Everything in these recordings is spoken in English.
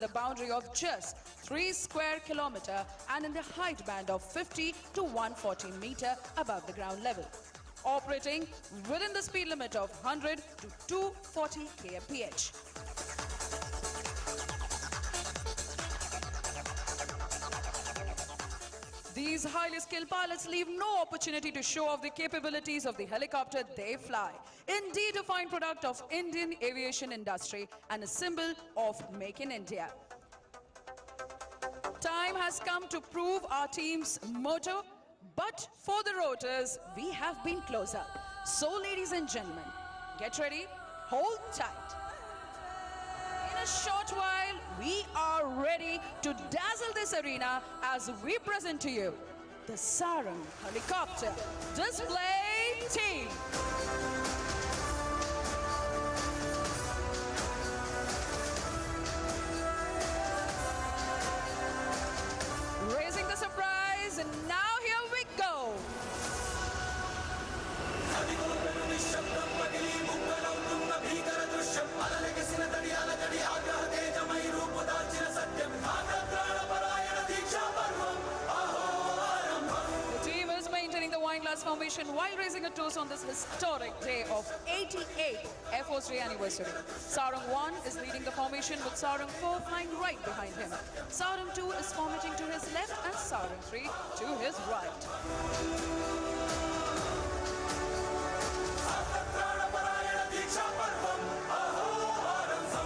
the boundary of just 3 square kilometer and in the height band of 50 to 140 meter above the ground level, operating within the speed limit of 100 to 240 kmph. These highly skilled pilots leave no opportunity to show off the capabilities of the helicopter they fly. Indeed, a fine product of Indian aviation industry and a symbol of Make in India. Time has come to prove our team's motto, but for the rotors, we have been closer. So, ladies and gentlemen, get ready, hold tight. In a short while, we are ready to dazzle this arena as we present to you the Sarang Helicopter Display Team. Raising the surprise, and now here we go. The team is maintaining the wine glass formation while raising a toast on this historic day of 88th Air Force Day anniversary. Sarang 1 is leading the formation with Sarang 4 flying right behind him. Sarang 2 is formating to his left and Sarang 3 to his right.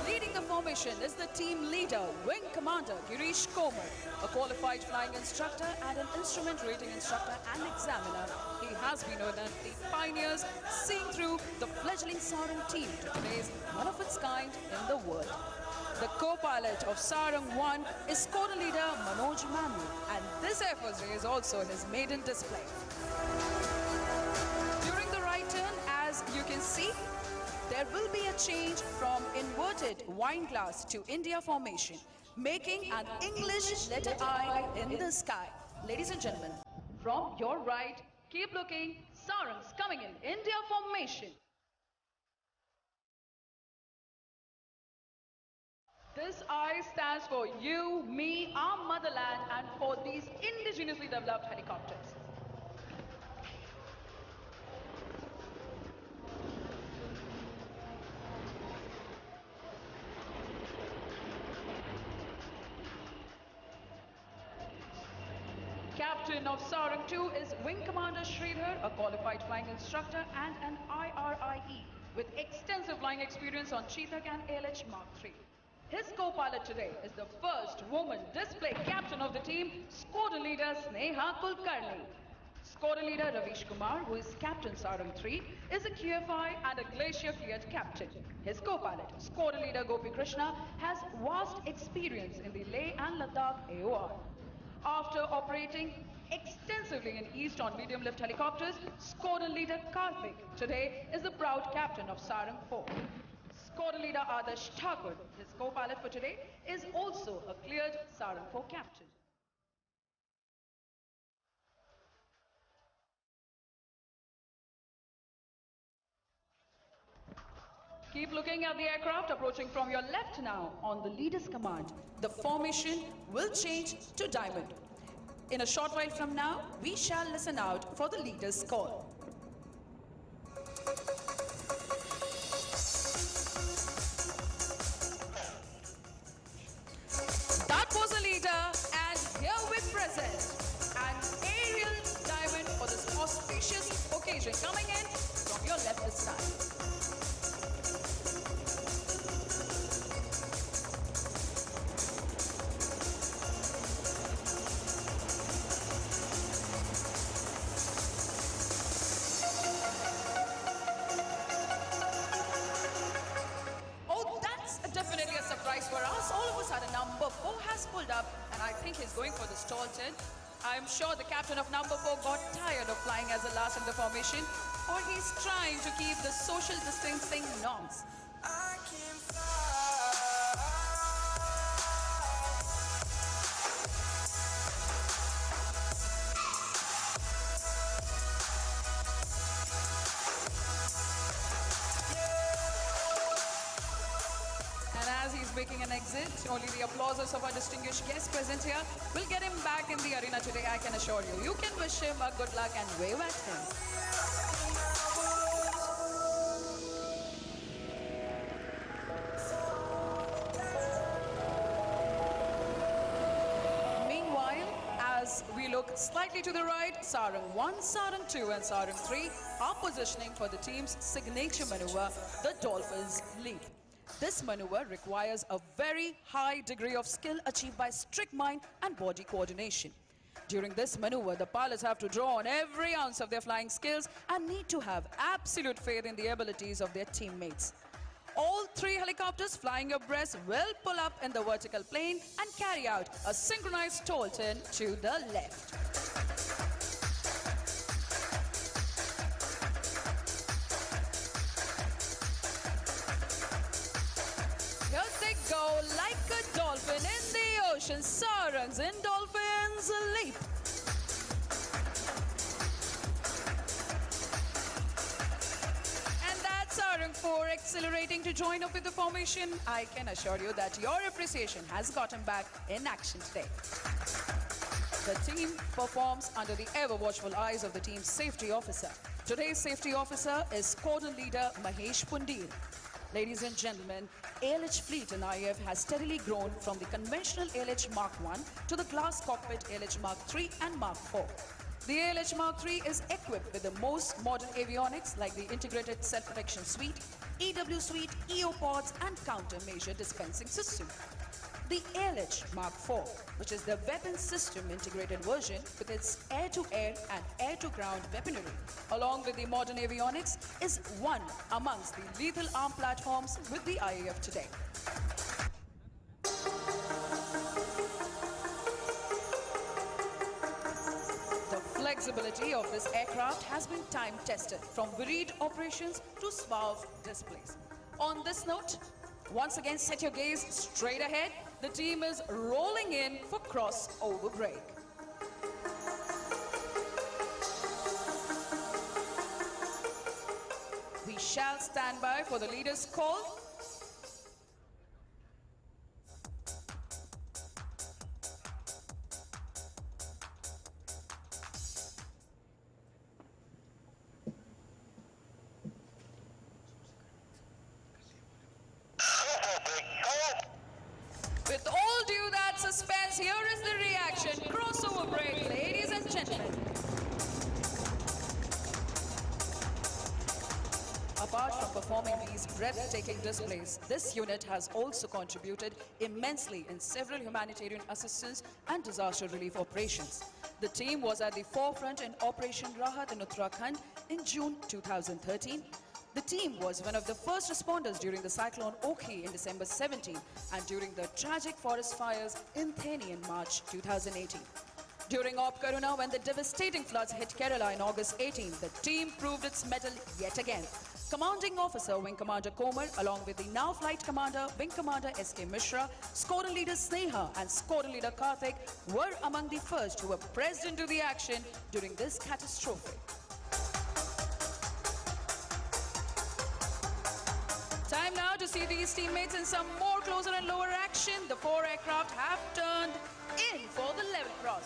Leading the formation is the team leader, Wing Commander Girish Komar, a qualified flying instructor and an instrument rating instructor and examiner. He has been one of the pioneers seeing through the fledgling Sarang team to today's one of its kind in the world. The co-pilot of Sarang 1 is squadron leader Manoj Mamu, and this Air Force Day is also his maiden display. During the right turn, as you can see, there will be a change from inverted wine glass to India formation, making an English letter I in the sky. Ladies and gentlemen, from your right, keep looking, Sarang's coming in India formation. This I stands for you, me, our motherland, and for these indigenously developed helicopters. Captain of Sarang 2 is Wing Commander Sridhar, a qualified flying instructor and an IRIE with extensive flying experience on Chetak and ALH Mark III. His co-pilot today is the first woman display captain of the team, Squadron Leader Sneha Kulkarni. Squadron Leader Ravish Kumar, who is Captain Sarang 3, is a QFI and a Glacier cleared captain. His co-pilot, Squadron Leader Gopi Krishna, has vast experience in the Leh and Ladakh AOR. After operating extensively in East on medium-lift helicopters, Squadron Leader Karthik today is the proud captain of Sarang 4. Squadron Leader Adarsh Thakur, his co-pilot for today, is also a cleared Sarang 4 captain. Keep looking at the aircraft approaching from your left now on the leader's command. The formation will change to diamond. In a short while from now, we shall listen out for the leader's call. That was a leader, and here we present an aerial diamond for this auspicious occasion. Coming in from your left this time. Definitely a surprise for us. All of a sudden, number 4 has pulled up, and I think he's going for the stall turn. I'm sure the captain of number 4 got tired of flying as the last in the formation, or he's trying to keep the social distancing norms. I can taking an exit. Only the applauses of our distinguished guest present here will get him back in the arena today, I can assure you. You can wish him a good luck and wave at him. Meanwhile, as we look slightly to the right, Sarang 1, Sarang 2 and Sarang 3 are positioning for the team's signature maneuver, the Dolphins Leap. This maneuver requires a very high degree of skill achieved by strict mind and body coordination. During this maneuver, the pilots have to draw on every ounce of their flying skills and need to have absolute faith in the abilities of their teammates. All three helicopters flying abreast will pull up in the vertical plane and carry out a synchronized tall turn to the left. Here they go like a dolphin in the ocean. Sarangs in Dolphins Leap. And that's Sarang 4 accelerating to join up with the formation. I can assure you that your appreciation has gotten back in action today. The team performs under the ever-watchful eyes of the team's safety officer. Today's safety officer is Squadron Leader Mahesh Pundir. Ladies and gentlemen, ALH fleet in IAF has steadily grown from the conventional ALH Mark I to the glass cockpit ALH Mark III and Mark IV. The ALH Mark III is equipped with the most modern avionics like the Integrated Self-Protection Suite, EW Suite, EO pods and countermeasure dispensing system. The ALH Mark IV, which is the weapon system integrated version with its air-to-air and air-to-ground weaponry, along with the modern avionics, is one amongst the lethal arm platforms with the IAF today. The flexibility of this aircraft has been time-tested from varied operations to suave displays. On this note, once again, set your gaze straight ahead. The team is rolling in for crossover break. We shall stand by for the leader's call. With all due that suspense, here is the reaction. Crossover break, ladies and gentlemen. Apart from performing these breathtaking displays, this unit has also contributed immensely in several humanitarian assistance and disaster relief operations. The team was at the forefront in Operation Rahat in Uttarakhand in June 2013. The team was one of the first responders during the cyclone Okhi in December 17 and during the tragic forest fires in Theni in March 2018. During Op Karuna, when the devastating floods hit Kerala in August 18, the team proved its mettle yet again. Commanding Officer Wing Commander Komar, along with the now Flight Commander Wing Commander S.K. Mishra, Squadron Leader Sneha and Squadron Leader Karthik were among the first who were pressed into the action during this catastrophe. Time now to see these teammates in some more closer and lower action. The four aircraft have turned in for the level cross.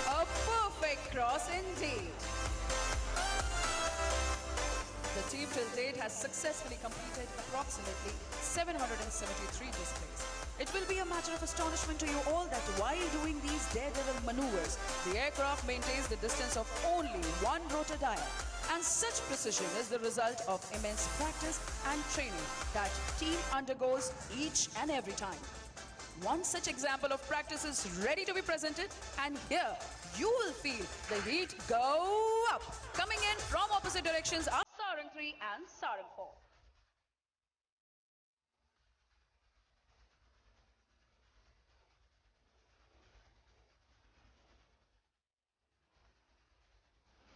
A perfect cross indeed. The team till date has successfully completed approximately 773 displays. It will be a matter of astonishment to you all that while doing these daredevil maneuvers, the aircraft maintains the distance of only one rotor dial. And such precision is the result of immense practice and training that team undergoes each and every time. One such example of practice is ready to be presented, and here you will feel the heat go up. Coming in from opposite directions are Sarang 3 and Sarang 4.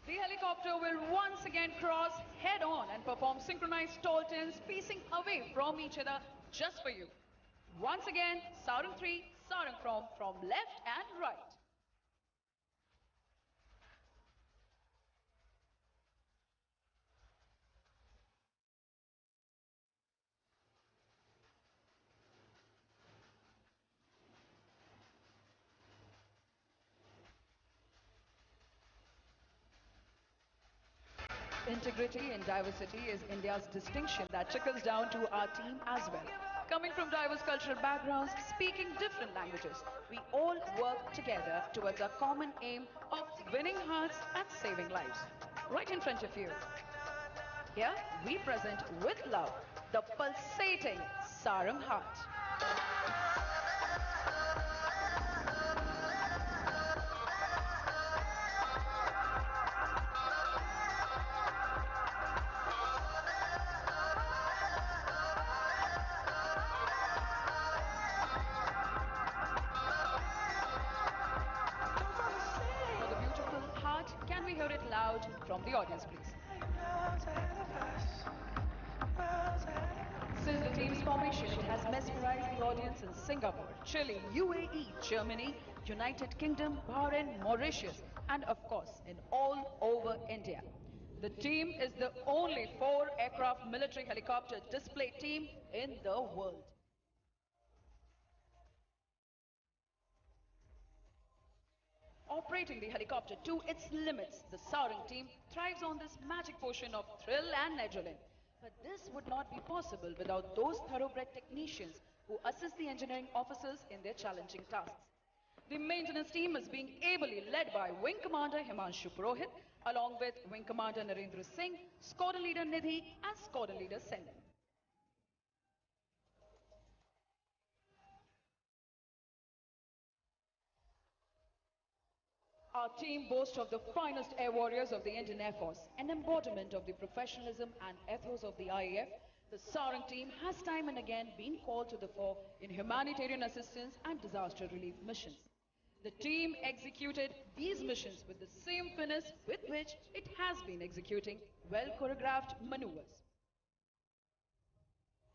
The helicopter will once again cross head-on and perform synchronized tall turns facing away from each other just for you. Once again, Sarang 3, Sarang from left and right. Integrity and diversity is India's distinction that trickles down to our team as well. Coming from diverse cultural backgrounds, speaking different languages, we all work together towards a common aim of winning hearts and saving lives. Right in front of you. Here we present with love the pulsating Sarang Heart. For the beautiful heart, can we hear it loud from the audience, please? Since the team's formation, it has mesmerized the audience in Singapore, Chile, UAE, Germany, United Kingdom, Bahrain, Mauritius, and of course, in all over India. The team is the only four-aircraft military helicopter display team in the world. Operating the helicopter to its limits, the Sarang team thrives on this magic potion of thrill and adrenaline. But this would not be possible without those thoroughbred technicians who assist the engineering officers in their challenging tasks. The maintenance team is being ably led by Wing Commander Himanshu Purohit, along with Wing Commander Narendra Singh, Squadron Leader Nidhi, and Squadron Leader Sen. Our team boasts of the finest air warriors of the Indian Air Force, an embodiment of the professionalism and ethos of the IAF. The Sarang team has time and again been called to the fore in humanitarian assistance and disaster relief missions. The team executed these missions with the same finesse with which it has been executing well choreographed maneuvers.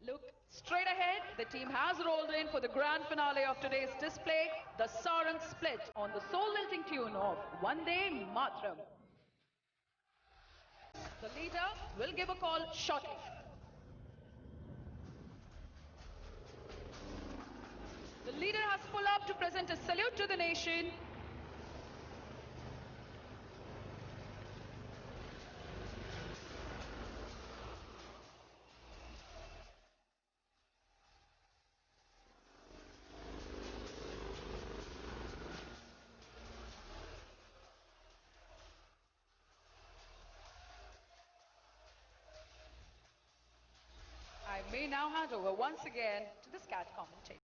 Look straight ahead. The team has rolled in for the grand finale of today's display, the Sarang Split, on the soul-lilting tune of Vande Matram. The leader will give a call shortly. The leader has pulled up to present a salute to the nation. I may now hand over once again to the SCAT commentator.